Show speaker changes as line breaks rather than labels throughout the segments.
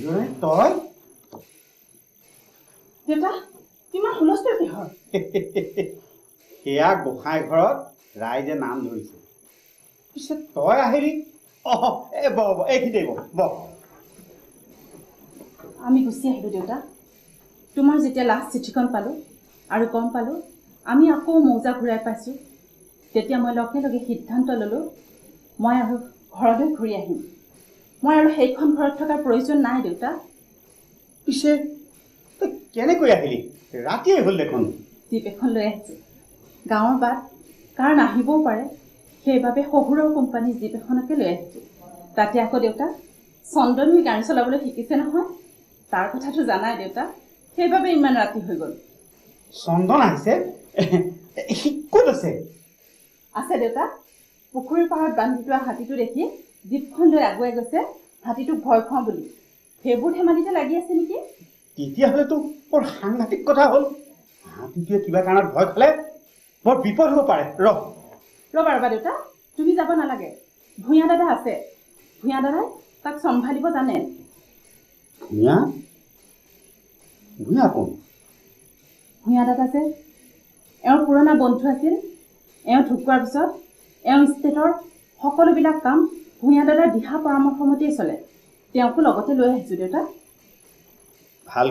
তই
দেউতা কিমান হুলস্থুল কিহৰ
সেয়া গোসাঁই ঘৰত ৰাইজে নাম ধৰিছে পিছে তই আহিলি এইখিনিতে বহ
আমি গুচি আহিলোঁ দেউতা তোমাৰ যেতিয়া লাষ্ট চিঠিখন পালোঁ আৰু গম পালোঁ আমি আকৌ মৌজা ঘূৰাই পাইছোঁ তেতিয়া মই লগে লগে সিদ্ধান্ত ল'লোঁ মই আৰু ঘৰলৈ ঘূৰি আহিম মই আৰু সেইখন ঘৰত থকাৰ প্ৰয়োজন নাই দেউতা
পিছে তই কেনেকৈ আহিলি ৰাতিয়ে হ'ল দেখোন
জীপ এখন লৈ আহিছোঁ গাঁৱৰ বাট কাৰণ আহিবও পাৰে সেইবাবে শহুৰৰ কোম্পানীৰ জীপ এখনকে লৈ আহিছোঁ তাতে আকৌ দেউতা চন্দনমী গাড়ী চলাবলৈ শিকিছে নহয় তাৰ কথাটো জানাই দেউতা সেইবাবে ইমান ৰাতি হৈ গ'ল
চন্দন আহিছে ক'ত আছে
দেউতা পুখুৰীৰ পাৰত বান্ধি থোৱা হাতীটো দেখি জীপখন লৈ আগুৱাই গৈছে হাতীটোক ভয় খুৱাওঁ বুলি সেইবোৰ ধেমালিতে লাগি আছে নেকি
তেতিয়াহ'লেতো বৰ সাংঘাতিক কথা হ'ল হাতীটোৱে কিবা কাৰণত ভয় খালে বৰ বিপদ হ'ব পাৰে
ৰ'বা দেউতা তুমি যাব নালাগে ভূঞা দাদা আছে ভূঞা দাদাই তাক চম্ভালিব জানে
ভূঞা কোন
ভূঞা দাদা যে এওঁৰ পুৰণা বন্ধু আছিল এওঁ ঢুকোৱাৰ পিছত এওঁ ষ্টেটৰ সকলোবিলাক কাম ভূঞা দাদাৰ দিহা পৰামৰ্শ মতেই চলে তেওঁকো লগতে লৈ আহিছোঁ দেউতা
ভাল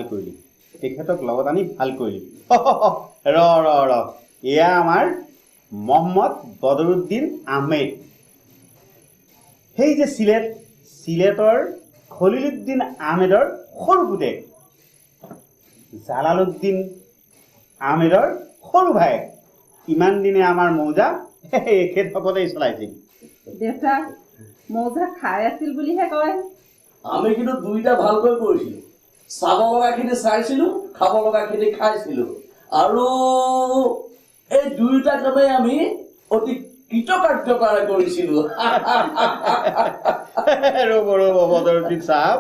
কৰিলি তেখেতক লগত আনি ভাল কৰিলি এয়া আমাৰ মহম্মদ বদৰুদ্দিন আহমেদ সেই যে চিলেটৰ খলিলুদ্দিন আহমেদৰ সৰু পুতেক জালালুদ্দিন আহমেদৰ সৰু ভায়েক ইমান দিনে আমাৰ মৌজা এখেতসকলেই চলাইছিল
দেউতা মৌজা খাই আছিল বুলিহে কয়
আমি কিন্তু দুইটা ভালকৈ কৰিছিলোঁ চাব লগাখিনি চাইছিলোঁ খাব লগাখিনি খাইছিলোঁ আৰু এই দুয়োটা কামেই আমি অতি কৃতকাৰ্যকাৰে কৰিছিলোঁ
ৰ'ব বদৰুদ্দিন চাহাব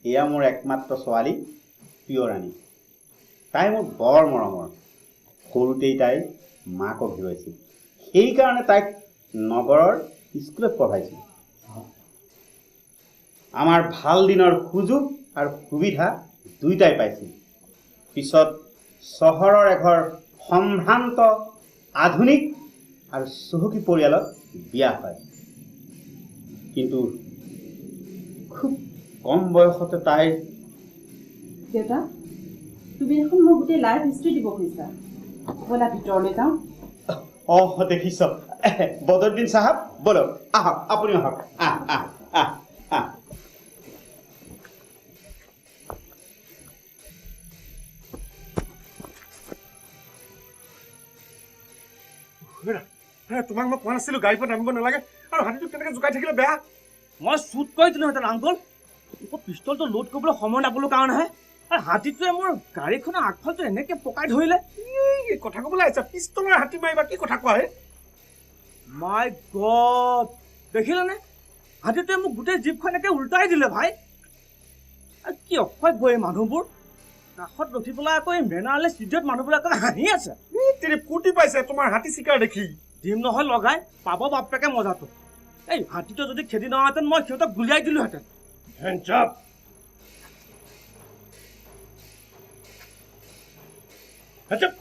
এয়া মোৰ একমাত্ৰ ছোৱালী প্ৰিয়ৰাণী তাই মোৰ বৰ মৰমৰ সৰুতেই তাই মাকক হেৰুৱাইছিল সেইকাৰণে তাইক নগৰৰ স্কুলত পঢ়াইছিল আমাৰ ভাল দিনৰ সুযোগ আৰু সুবিধা দুয়োটাই পাইছিল পিছত চহৰৰ এঘৰ সম্ভ্ৰান্ত আধুনিক আৰু চহকী পৰিয়ালত বিয়া হয় কিন্তু খুব কম বয়সতে তাইৰ
দেউতা তুমি দেখোন মোক গোটেই লাইফ হিষ্ট্ৰী দিব খুজিছা ব'লা ভিতৰলৈ যাওঁ
দেখিছ বদৰুদ্দিন চাহাব বলক আহক আপুনি আহক
তোমাক মই কোৱা নাছিলো গাড়ীৰ পৰা নামিব নালাগে আৰু হাতীটোক তেনেকে জোকাই থাকিলে বেয়া
মই শ্বুট কৰি দিলোহেঁতেন আংকল পিষ্টলটো লোড কৰিবলৈ সময় নাপালো কাৰণেহে আৰু হাতীটোৱে মোৰ গাড়ীখনৰ আগফালটো এনেকে পকাই ধৰিলে
কথা ক'বলৈ আহিছা পিষ্টলৰ হাতী মাৰিবা কি কথা কোৱা হে
মাই গড দেখিলেনে হাতীটোৱে মোক গোটেই জীপখন এনেকে উল্টাই দিলে ভাই আৰু কি অসভ্য এই মানুহবোৰ কাষত ৰখি পেলাই আকৌ এই মেনাৰলেছ ইডিয়ট মানুহবিলাকে হাঁহি আছে
তেনে ফূৰ্তি পাইছে তোমাৰ হাতী চিকাৰ দেখি
দিম নহয় লগাই পাব বাপেকে মজাটো এই হাতীটো যদি খেদি নহহেঁতেন মই সিহঁতক গুলিয়াই দিলোহেঁতেন
Hands up! Hands up!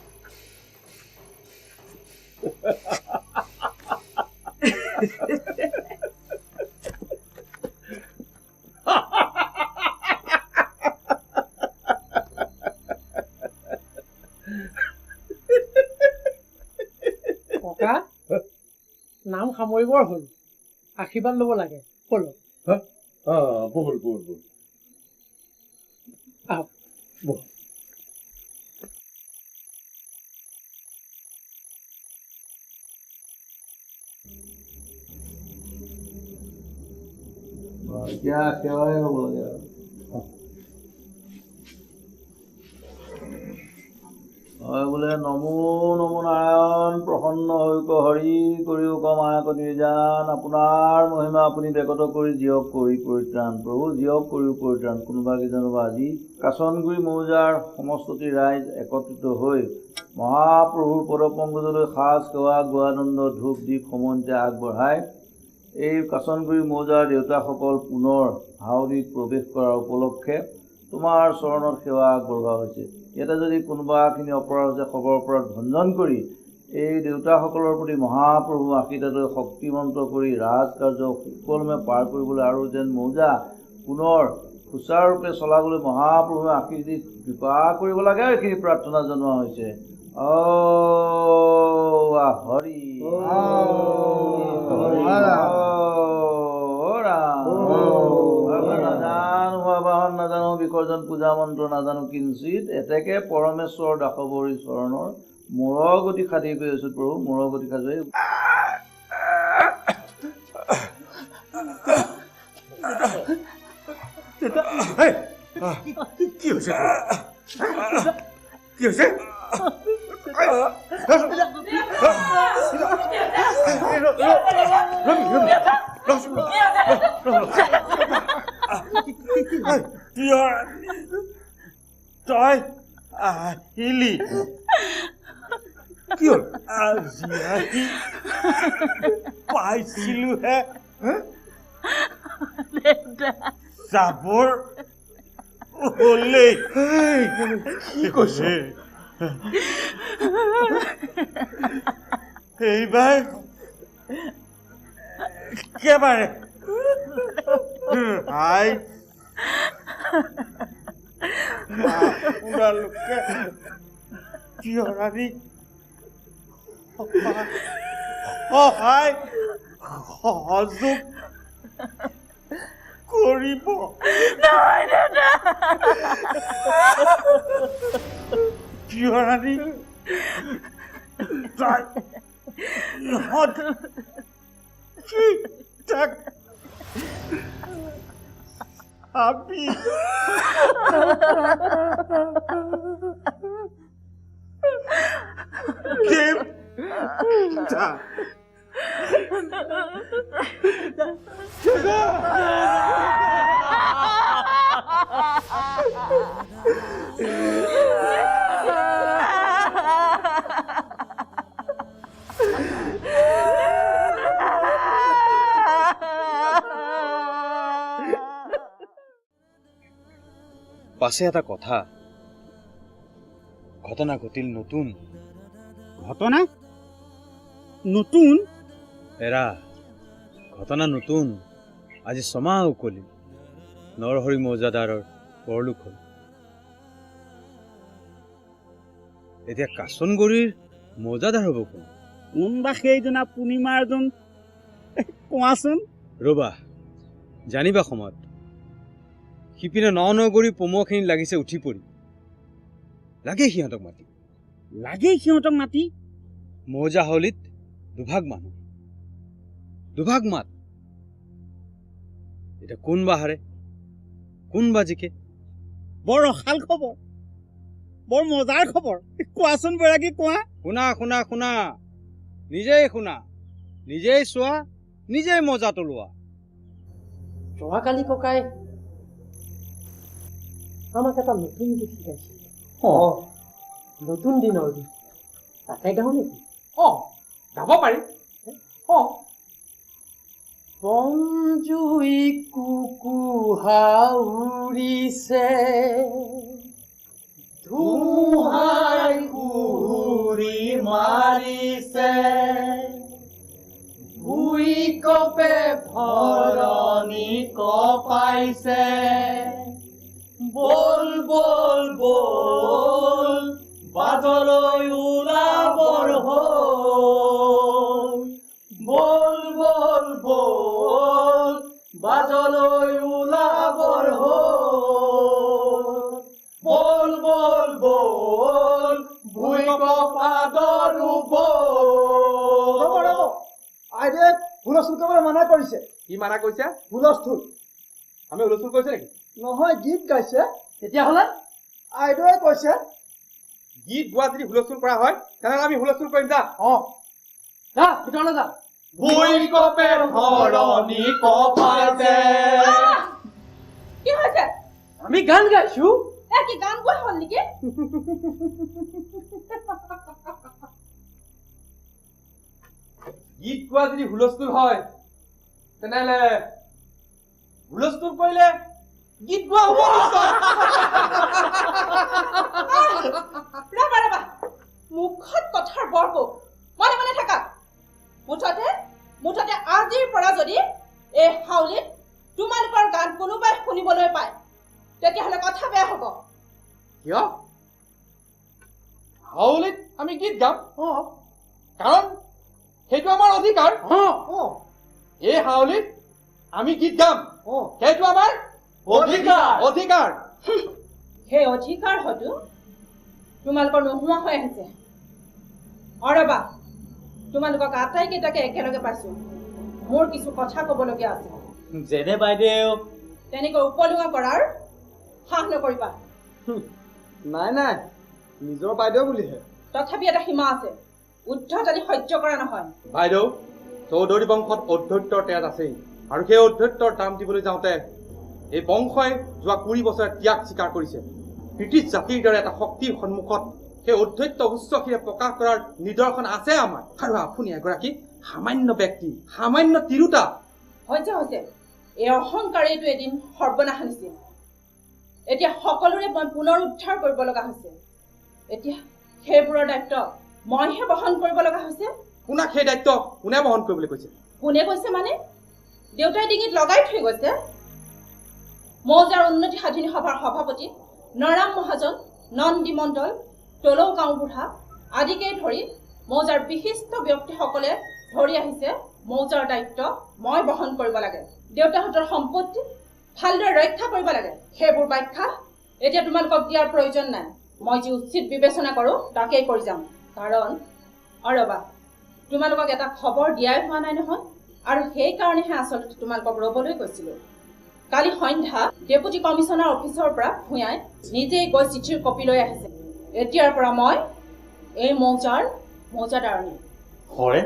ককা নাম সামৰিবৰ হ'ল আশীৰ্বাদ ল'ব লাগে ব'লক
বহল
আহক
বহল
এতিয়া সেৱাই হ'ব লাগে আৰু হয় বোলে নমো নমো নাৰায়ণ প্ৰসন্ন হৈক হৰি কৰিওক মায়াক নিৰ্যান আপোনাৰ মহিমা আপুনি বেকত কৰি জীয়ক কৰি পৰিত্ৰাণ প্ৰভু জীয়ক কৰি পৰিত্ৰাণ কোনোবা কিজানো আজি কাছনগুৰি মৌজাৰ সমষ্টি ৰাইজ একত্ৰিত হৈ মহাপ্ৰভুৰ পদপংকজলৈ সাজ সেৱা গোৱানন্দ ধূপ দীপ সমন্তে আগবঢ়াই এই কাছনগুৰি মৌজাৰ দেউতাসকল পুনৰ হাউলিত প্ৰৱেশ কৰাৰ উপলক্ষে তোমাৰ চৰণত সেৱা আগবঢ়োৱা হৈছে। ইয়াতে যদি কোনোবাখিনি অপৰাধ হৈছে খবৰ ওপৰত ভঞ্জন কৰি এই দেউতাসকলৰ প্ৰতি মহাপ্ৰভু আশীৰ্বাদলৈ শক্তিমন্ত কৰি ৰাজকাৰ্য সুকলমে পাৰ কৰিবলৈ আৰু যেন মৌজা পুনৰ সুচাৰুৰূপে চলাবলৈ মহাপ্ৰভুৱে আশীৰ্বাদ দি কৃপা কৰিব লাগে, এইখিনি প্ৰাৰ্থনা জনোৱা হৈছে। হৰি নাজানো বিসৰ্জন পূজা মন্ত্ৰ নাজানো কিঞ্চিত এতেকে পৰমেশ্বৰ দাসবৰী চৰণৰ মূৰৰ গতি খাটি কৰি আছো প্ৰভু, মূৰৰ গতি খাটি
কি হৈছে কি হৈছে তই আহিলি কি হ'ল? আজি আহি পাইছিলোহে যাবৰ হ'লেই। কি কৈছে? এইবাৰ একেবাৰে ভাই আপোনালোকে তিয়ৰাণীক সহায় সহযোগ কৰিব। তিয়ৰাণী তাই ইহঁত ঠিক-ঠাক আমি দেৱতা
পাছে এটা কথা, ঘটনা ঘটিল নতুন।
ঘটনা নতুন?
এৰা ঘটনা নতুন। আজি ছমাহ উকলিল নৰহৰি মৌজাদাৰৰ পৰলোক হ'ল। এতিয়া কাছনগুৰিৰ মৌজাদাৰ হ'ব কোন?
কোনবা সেইজনা পূৰ্ণিমাৰজন কোৱাচোন।
ৰ'বা জানিবা সময়ত। সিপিনে নগৰী পমুৱাখিনি লাগিছে উঠি পৰি। লাগে সিহঁতক মাতি।
লাগেই সিহঁতক মাতি?
মৌজা হাউলিত দুভাগ মানুহ, দুভাগ মাত। এতিয়া কোনবা হাৰে কোনবা জিকে।
বৰ ৰসাল খবৰ, বৰ মজাৰ খবৰ। কোৱাচোন বৈৰাগী কোৱা।
শুনা শুনা শুনা, নিজেই শুনা, নিজেই চোৱা, নিজেই মজাটো লোৱা।
যোৱাকালি ককাই আমাক এটা নতুন গীত শিকাইছিল। নতুন দিনৰ গীত। তাকে গাওঁ নেকি?
যাব পাৰি।
বনজুই কুকুহা উৰিছে, ধুমুহাই কুহুৰি মাৰিছে, ভূঁইকপে ভৰণি কপাইছে, বল বল বল বাটলৈ ওলাবৰ হ'ল, বল বল বল বাটলৈ ওলাবৰ হ'ল, বল বল বল ভূঁইকপাতৰ বল।
আইদেউ হুলস্থুল কৰিবলৈ মানা কৰিছে।
কি মানা কৰিছে?
হুলস্থুল
আমি হুলস্থুল কৰিছে নেকি?
নহয়, গীত গাইছে।
তেতিয়াহ'লে
আইদেউৱে কৈছে
গীত গোৱা যদি হুলস্থুল কৰা হয় তেনেহ'লে আমি হুলস্থুল কৰিম। যা
যা ভিতৰলৈ যা।
ভূঁইকপে ভৰণি কপাইছে।
কি হৈছে?
আমি গান গাইছো।
কি গান গোৱা হ'ল নেকি?
গীত গোৱা যদি হুলস্থুল হয় তেনেহ'লে হুলস্থুল কৰিলে গীত গোৱা হ'ব নিশ্চয়।
ৰবা ৰবা, মুখত কথাৰ বৰকো মনে মনে থাকা। মুঠতে আজিৰ পৰা যদি এই হাউলিত তোমালোকৰ গান কোনোবাই শুনিবলৈ পায় তেতিয়াহ'লে কথা বেয়া হ'ব।
কিয় হাউলিত আমি গীত গাম? কাৰণ সেইটো আমাৰ অধিকাৰ। এই হাউলিত আমি গীত গাম, সেইটো আমাৰ অধিকাৰ।
সেই অধিকাৰ হয়তো তোমালোকৰ নোহোৱা হৈ আহিছে। ৰবা, তোমালোকক আটাইকেইটাকে একেলগে পাইছো, মোৰ কিছু কথা ক'বলগীয়া আছে।
যেনে বাইদেউ।
তেনেকৈ উপলুঙা কৰাৰ সাহ নকৰিবা।
নাই নিজৰ বাইদেউ বুলিহে।
তথাপি এটা সীমা আছে, উদ্ধতালি সহ্য কৰা নহয়।
বাইদেউ, চৌধুৰী বংশত অধ্যত্তৰ তেজ আছেই, আৰু সেই অধ্যত্তৰ দাম দিবলৈ যাওঁতে এই বংশই যোৱা 20 বছৰে ত্যাগ স্বীকাৰ কৰিছে। ব্ৰিটিছ জাতিৰ দৰে এটা শক্তিৰ সন্মুখত সেই অধ্যত্ত উচ্চশিৰে প্ৰকাশ কৰাৰ নিদৰ্শন আছে আমাৰ। আৰু আপুনি এগৰাকী সামান্য ব্যক্তি, সামান্য তিৰোতা।
হৈছে এই অহংকাৰেইটো এদিন সৰ্বনাশ আনিছিল। এতিয়া সকলোৰে মই পুনৰ উদ্ধাৰ কৰিব লগা হৈছে। এতিয়া সেইবোৰৰ দায়িত্ব মইহে বহন কৰিব লগা হৈছে।
আপোনাক সেই দায়িত্ব কোনে বহন কৰিবলৈ কৈছে?
কোনে কৈছে মানে? দেউতাই ডিঙিত লগাই থৈ গৈছে। মৌজাৰ উন্নতি সাধিনী সভাৰ সভাপতি নৰাম মহাজন, নন্দী মণ্ডল, তলৌ গাঁওবুঢ়া আদিকে ধৰি মৌজাৰ বিশিষ্ট ব্যক্তিসকলে ধৰি আহিছে মৌজাৰ দায়িত্ব মই বহন কৰিব লাগে। দেউতাহঁতৰ সম্পত্তি ভালদৰে ৰক্ষা কৰিব লাগে। সেইবোৰ ব্যাখ্যা এতিয়া তোমালোকক দিয়াৰ প্ৰয়োজন নাই। মই যি উচিত বিবেচনা কৰোঁ তাকেই কৰি যাম। কাৰণ ৰবা, তোমালোকক এটা খবৰ দিয়াই হোৱা নাই নহয়, আৰু সেইকাৰণেহে আচলতে তোমালোকক ৰ'বলৈ কৈছিলোঁ। কালি সন্ধ্যা ডেপুটি কমিশ্যনাৰ অফিচৰ পৰা ভূঞাই নিজেই গৈ চিঠিৰ কপি লৈ আহিছে। এতিয়াৰ পৰা মই এই মৌজাদাৰণী।
হৰেণ,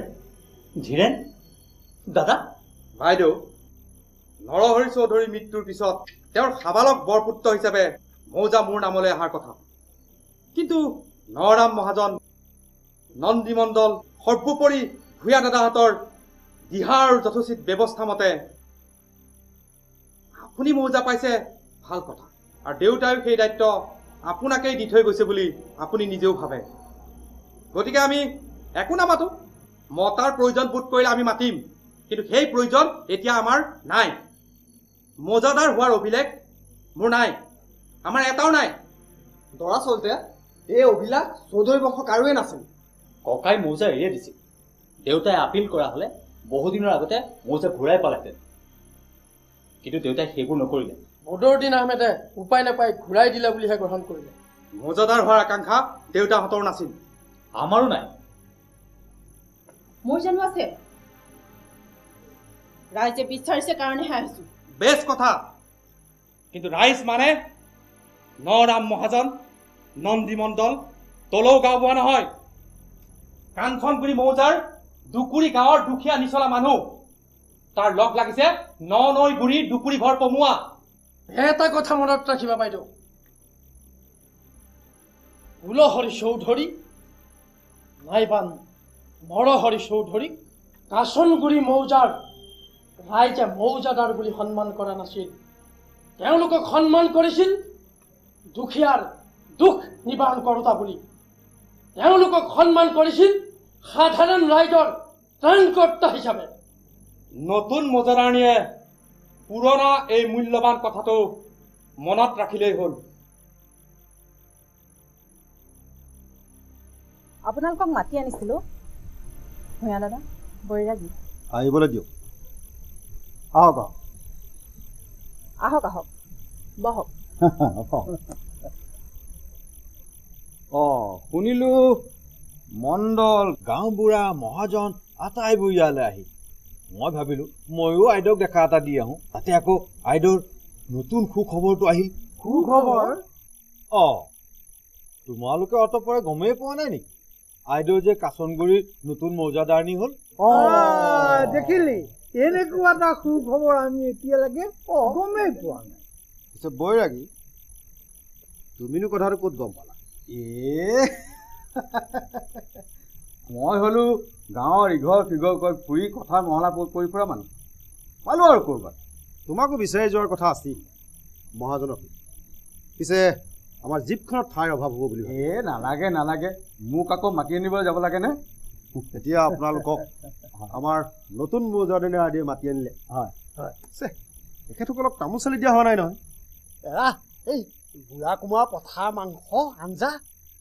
ধীৰেণ, দাদা।
বাইদেউ, নৰহৰি চৌধুৰীৰ মৃত্যুৰ পিছত তেওঁৰ সাবালক বৰপুত্ৰ হিচাপে মৌজা মোৰ নামলৈ অহাৰ কথা। কিন্তু নৰাম মহাজন, নন্দী মণ্ডল, সৰ্বোপৰি ভূঞা দাদাহঁতৰ দিহা আৰু যথোচিত ব্যৱস্থা মতে আপুনি মৌজা পাইছে, ভাল কথা। আৰু দেউতায়ো সেই দায়িত্ব আপোনাকেই দি থৈ গৈছে বুলি আপুনি নিজেও ভাবে। গতিকে আমি একো নামাতো। মতাৰ প্ৰয়োজন বোধ কৰিলে আমি মাতিম, কিন্তু সেই প্ৰয়োজন এতিয়া আমাৰ নাই। মৌজাদাৰ হোৱাৰ অভিলেখ মোৰ নাই, আমাৰ এটাও নাই।
দৰাচলতে এই অভিলাষ চৌধুৰী বংশ কাৰোৱে নাছিল।
ককাই মৌজা এৰিয়ে দিছিল। দেউতাই আপিল কৰা হ'লে বহুদিনৰ আগতে মৌজা ঘূৰাই পালেহেঁতেন, কিন্তু দেউতাই সেইবোৰ নকৰিলে।
বদৰুদ্দিন আহমেদে উপায় নাপাই ঘূৰাই দিলে বুলিহে গ্ৰহণ কৰিলে।
মৌজাদাৰ হোৱাৰ আকাংক্ষা দেউতাহঁতৰ নাছিল,
আমাৰো নাই।
মোৰ জানো আছে? ৰাইজে বিচাৰিছে কাৰণেহে আহিছো।
বেছ কথা, কিন্তু ৰাইজ মানে নৰাম মহাজন, নন্দী মণ্ডল, তলৌ গাঁওবুঢ়া নহয়। কাঞ্চনপুৰী মৌজাৰ দুকুৰি গাঁৱৰ দুখীয়া নিচলা মানুহ। তাৰ লগ লাগিছে নৈ বুঢ়ীৰ দুকুৰি ঘৰ পমুৱা।
এটা কথা মনত ৰাখিবা বাইদেউ, কুলহৰি চৌধুৰী নাইবা নৰহৰি চৌধুৰীক কাঞ্চনগুৰি মৌজাৰ ৰাইজে মৌজাদাৰ বুলি সন্মান কৰা নাছিল। তেওঁলোকক সন্মান কৰিছিল দুখীয়াৰ দুখ নিবাৰণ কৰোতা বুলি। তেওঁলোকক সন্মান কৰিছিল সাধাৰণ ৰাইজৰ ত্ৰাণকৰ্তা হিচাপে।
নতুন মৌজাদাৰণীয়ে পুৰণা এই মূল্যৱান কথাটো মনত ৰাখিলেই হ'ল।
আপোনালোকক মাতি আনিছিলোঁ ভূঞা দাদা, বৈৰাগী।
আহিবলৈ দিয়ক। আহক
আহক আহক, বহক।
শুনিলো মণ্ডল, গাঁওবুঢ়া, মহাজন আটাইবোৰ ইয়ালৈ আহি মই ভাবিলো ময়ো আইদেউক দেখা এটা দি আহোঁ। তাতে আকৌ আইদেউৰ নতুন সুখবৰটো আহিল।
সুখবৰ?
তোমালোকে অতপৰে গমেই পোৱা নাই নেকি আইদেউ যে কাঞ্চনগুৰিৰ নতুন মৌজাদাৰণী হ'ল?
দেখিলি, এনেকুৱা এটা সুখবৰ আমি এতিয়ালৈকে গমেই পোৱা নাই।
পিছে বৈৰাগী, তুমিনো কথাটো ক'ত গম পালা?
মই হ'লো গাঁৱৰ ইঘৰ সিঘৰ কৈ ফুৰি কথা মহলা কৰি ফুৰা মানুহ। পালোঁ আৰু ক'ৰবাত তোমাকো বিচাৰি যোৱাৰ কথা আছিল মহাজনক পিছে আমাৰ জীপখনত ঠাইৰ অভাৱ হ'ব বুলি
নালাগে নালাগে মোক আকৌ মাতি আনিবলৈ যাব লাগেনে
এতিয়া আপোনালোকক আমাৰ নতুন মৌজাদাৰে আদিয়ে মাতি আনিলে
হয়
তেখেতসকলক তামোল চালি দিয়া হোৱা নাই নহয়
এৰা এই বুঢ়া কোমোৰা পথাৰ মাংস আঞ্জা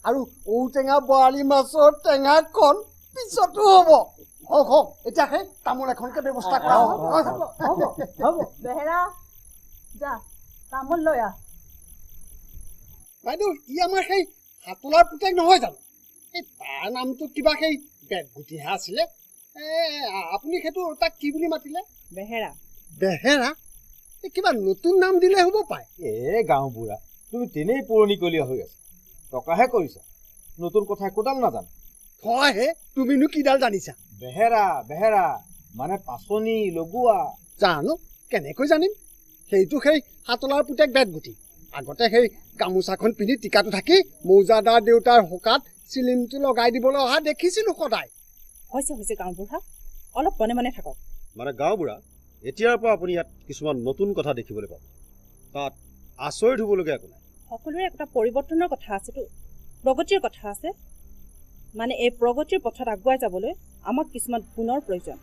আৰু ঔটেঙা বৰালি মাছৰ টেঙাকণ পিছতো হ'ব হওক হওক এতিয়া সেই তামোল এখনকে ব্যৱস্থা কৰা হ'ব
বেহেৰা যা তামোল লৈ আহ
বাইদেউ ই আমাৰ সেই হাতোলাৰ পুতেক নহয় জানো এই তাৰ নামটো কিবা সেই বেতগুটিহে আছিলে আপুনি সেইটো তাক কি বুলি মাতিলে
বেহেৰা
বেহেৰা এই কিবা নতুন নাম দিলে হ'ব পায়
গাঁওবুঢ়া তুমি তেনেই পুৰণিকলীয়া হৈ আছা টকাহে কৰিছা নতুন কথা একোডাল নাজানো
হয় হে তুমিনো কিডাল জানিছা
বেহেৰা মানে পাচনি লগোৱা
জানো কেনেকৈ জানিম সেইটো সেই হাতলাৰ পুতেক বেতগুটি আগতে সেই গামোচাখন পিন্ধি টিকাটো থাকি মৌজাদাৰ দেউতাৰ হোকাত চিলিমটো লগাই দিবলৈ অহা দেখিছিলোঁ সদায়
হৈছে গাঁওবুঢ়া অলপ মনে মনে থাকক
মানে গাঁওবুঢ়া এতিয়াৰ পৰা আপুনি ইয়াত কিছুমান নতুন কথা দেখিবলৈ পাব তাত আচৰিত হ'বলগীয়া একো নাই
সকলোৰে একটা পৰিৱৰ্তনৰ কথা আছেতো প্ৰগতিৰ কথা আছে মানে এই প্ৰগতিৰ পথত আগুৱাই যাবলৈ আমাক কিছুমান গুণৰ প্ৰয়োজন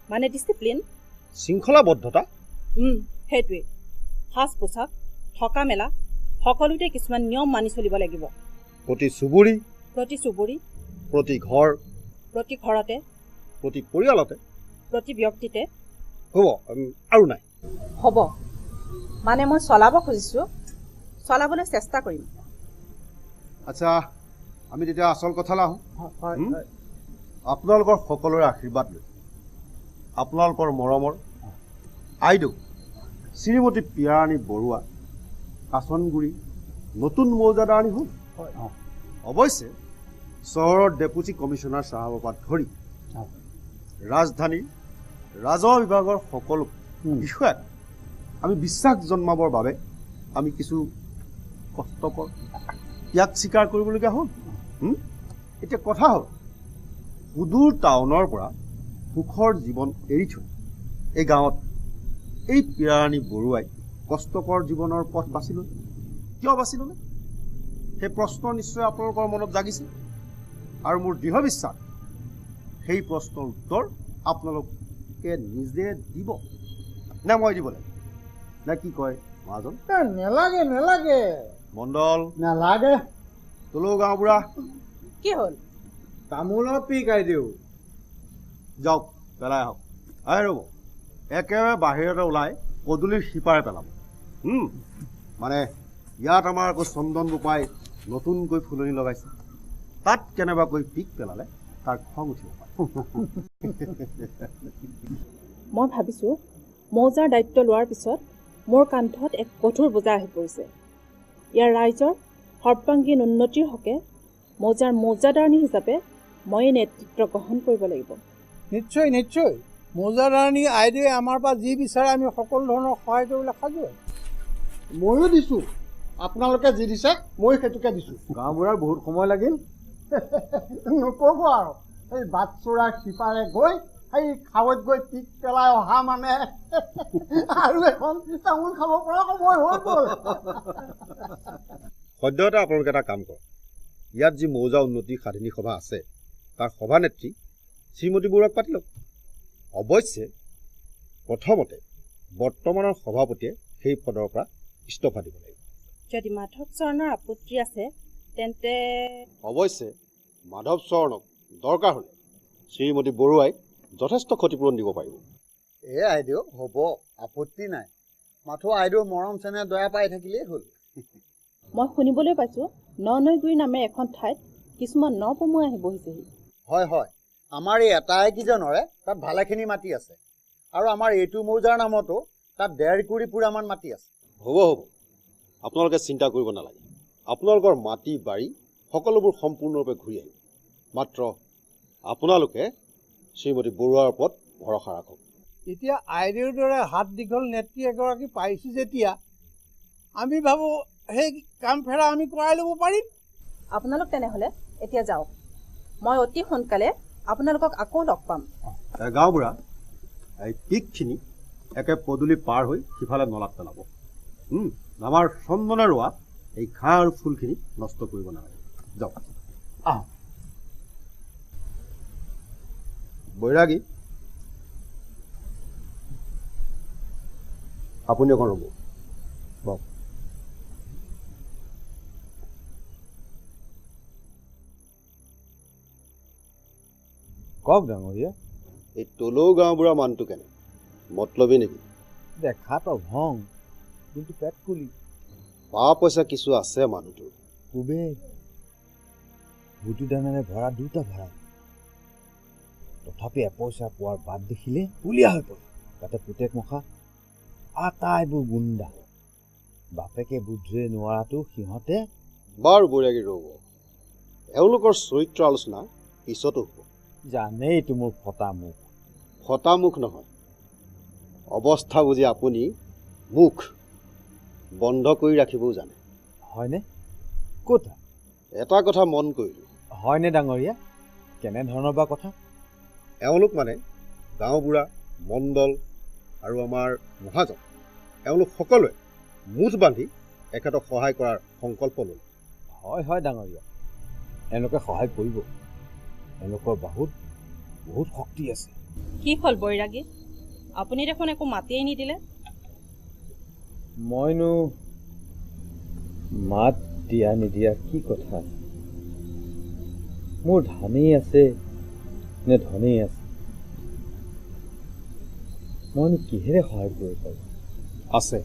মানে ডিচিপ্লিন
শৃংখলাবদ্ধতা
সেইটোৱে সাজ পোছাক থকা মেলা সকলোতে কিছুমান নিয়ম মানি চলিব লাগিব
প্ৰতি চুবুৰী
প্ৰতি
ঘৰ
প্ৰতি ঘৰতে
প্ৰতি পৰিয়ালতে
প্ৰতি ব্যক্তিতে
হ'ব আৰু নাই
হ'ব মানে মই চলাব খুজিছোঁ চলাবলৈ চেষ্টা কৰিম
আচ্ছা আমি তেতিয়া আচল কথালৈ আহোঁ আপোনালোকৰ সকলোৰে আশীৰ্বাদ লৈ আপোনালোকৰ মৰমৰ আইদেউ শ্ৰীমতী পিয়াৰাণী বৰুৱা কাচনগুৰি নতুন মৌজাদাৰণী হ'ল অৱশ্যে চহৰৰ ডেপুটি কমিশ্যনাৰ চাহাবৰ পৰা ধৰি ৰাজধানীৰ ৰাজহ বিভাগৰ সকলো বিষয়াক আমি বিশ্বাস জন্মাবৰ বাবে আমি কিছু কষ্টকৰ ত্যাগ স্বীকাৰ কৰিবলগীয়া হ'ল এতিয়া কথা হ'ল সুদূৰ টাউনৰ পৰা সুখৰ জীৱন এৰি থৈ এই গাঁৱত এই পিয়াৰাণী বৰুৱাই কষ্টকৰ জীৱনৰ পথ বাছি ল'লে কিয় বাছি ল'লে সেই প্ৰশ্ন নিশ্চয় আপোনালোকৰ মনত জাগিছে আৰু মোৰ দৃঢ় বিশ্বাস সেই প্ৰশ্নৰ উত্তৰ আপোনালোকে নিজে দিব নে মই দিব লাগে নে কি কয় মহাজন
নেলাগে
মণ্ডল
নেলাগে
তোলো গাঁওবুঢ়া
কি হ'ল
তামোলৰ পিক আইদেউ যাওক পেলাই আহক ৰ'ব একেবাৰে বাহিৰতে ওলাই পদূলিৰ সিপাৰে পেলাব মানে ইয়াত আমাৰ আকৌ চন্দন বোপাই নতুনকৈ ফুলনি লগাইছে তাত কেনেবাকৈ পিক পেলালে তাৰ খং উঠিব পাৰে
মই ভাবিছোঁ মৌজাৰ দায়িত্ব লোৱাৰ পিছত মোৰ কান্ধত এক কঠোৰ বোজা আহি পৰিছে ইয়াৰ ৰাইজৰ সৰ্বাংগীন উন্নতিৰ হকে মৌজাৰ মৌজাদাৰণী হিচাপে মই নেতৃত্ব গ্ৰহণ কৰিব লাগিব
নিশ্চয় মৌজাদাৰণী আইদেৱে আমাৰ পৰা যি বিচাৰে আমি সকলো ধৰণৰ সহায় কৰিবলৈ সাজু
ময়ো দিছোঁ আপোনালোকে যি দিছে মই সেইটোকে দিছোঁ
গাঁওবুঢ়াৰ বহুত সময় লাগিল
নক'ব আৰু এই বাট চোৰাৰ সিপাৰে গৈ সেই খাৱৈত গৈ পিক পেলাই অহা মানে আৰু এখন তামোল খাব পৰা সময় হৈ গ'ল
সদ্যহতে আপোনালোকে এটা কাম কৰক ইয়াত যি মৌজা উন্নতি সাধিনী সভা আছে তাৰ সভানেত্ৰী শ্ৰীমতী বৰুৱাক পাতি লওক অৱশ্যে প্ৰথমতে বৰ্তমানৰ সভাপতিয়ে সেই পদৰ পৰা ইস্তফা দিব লাগিব
যদি মাধৱ চৰণৰ আপত্তি আছে তেন্তে
অৱশ্যে মাধৱ চৰণক দৰকাৰ হ'লে শ্ৰীমতী বৰুৱাই যথেষ্ট ক্ষতিপূৰণ দিব পাৰিব
আইদেউ হ'ব আপত্তি নাই মাথো আইদেউ মৰম চেনেহ দয়া পাই থাকিলেই হ'ল
মই শুনিবলৈ পাইছোঁ ননৈগুৰি নামে এখন ঠাইত কিছুমান নপমুৱাই আহি বহিছেহি
হয় আমাৰ এই এটাই কিজনৰে তাত ভালেখিনি মাটি আছে আৰু আমাৰ এইটো মৌজাৰ নামতো তাত 1.5 কোটি পুৰামান মাটি আছে
হ'ব আপোনালোকে চিন্তা কৰিব নালাগে আপোনালোকৰ মাটি বাৰী সকলোবোৰ সম্পূৰ্ণৰূপে ঘূৰি আহিব মাত্ৰ আপোনালোকে শ্ৰীমতী বৰুৱাৰ ওপৰত ভৰসা ৰাখক
এতিয়া আইদেউৰ দৰে হাত দীঘল নেত্ৰী এগৰাকী পাইছোঁ যেতিয়া আমি ভাবোঁ সেই কাম ফেৰা আমি কৰাই ল'ব পাৰিম
আপোনালোক তেনেহ'লে এতিয়া যাওক মই অতি সোনকালে আপোনালোকক আকৌ লগ পাম
গাঁওবুঢ়া এই পিকখিনি একে পদূলি পাৰ হৈ সিফালে নলাত পেলাব। আমাৰ চন্দনে ৰোৱা এই ঘাঁহ আৰু ফুলখিনি নষ্ট কৰিব নালাগে। যাওক। বৈৰাগী, আপুনি অকণ ৰ'ব। বক।
কওক ডাঙৰীয়া।
এই তলৌ গাঁওবুঢ়া মানুহটো কেনে, মতলবী নেকি?
দেখাত অভং, কিন্তু পেট কুলি।
পা পইচা কিছু আছে মানুহটোৰ।
কুবে ভুটি দানেৰে ভৰা দুটা ভাড়া, তথাপি এপইচা পোৱাৰ বাট দেখিলে উলিয়া হৈ পৰে। তাতে পুতেক মখা আটাইবোৰ গুণ্ডা। বাপেকে বুদ্ধে নোৱাৰাটো সিহঁতে।
বাৰু বৈৰাগী ৰ'ব, এওঁলোকৰ চৰিত্ৰ আলোচনা পিছতো হ'ব।
জানেইতো মোৰ ফটা মুখ।
ফটা মুখ নহয়, অৱস্থা বুজি আপুনি মুখ বন্ধ কৰি ৰাখিবও জানে।
হয়নে? ক'ত?
এটা কথা মন কৰিলোঁ।
হয়নে ডাঙৰীয়া? কেনেধৰণৰ বা কথা?
এওঁলোক মানে গাঁওবুঢ়া, মণ্ডল আৰু আমাৰ মহাজন, এওঁলোক সকলোৱে মুঠ বান্ধি এখেতক সহায় কৰাৰ সংকল্প ল'লে।
হয় হয় ডাঙৰীয়া, এওঁলোকে সহায় কৰিব। এওঁলোকৰ বহুত শক্তি আছে।
কি হ'ল বৈৰাগী, আপুনি দেখোন একো মাতিয়েই নিদিলে?
মইনো মাত দিয়া নিদিয়া কি কথা? মোৰ ধানেই আছে নে ধনেই আছে? মইনো কিহেৰে সহায় কৰিব পাৰোঁ?
আছে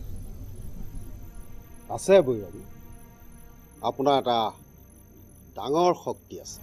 আছে বৈৰাগী, আপোনাৰ এটা ডাঙৰ শক্তি আছে।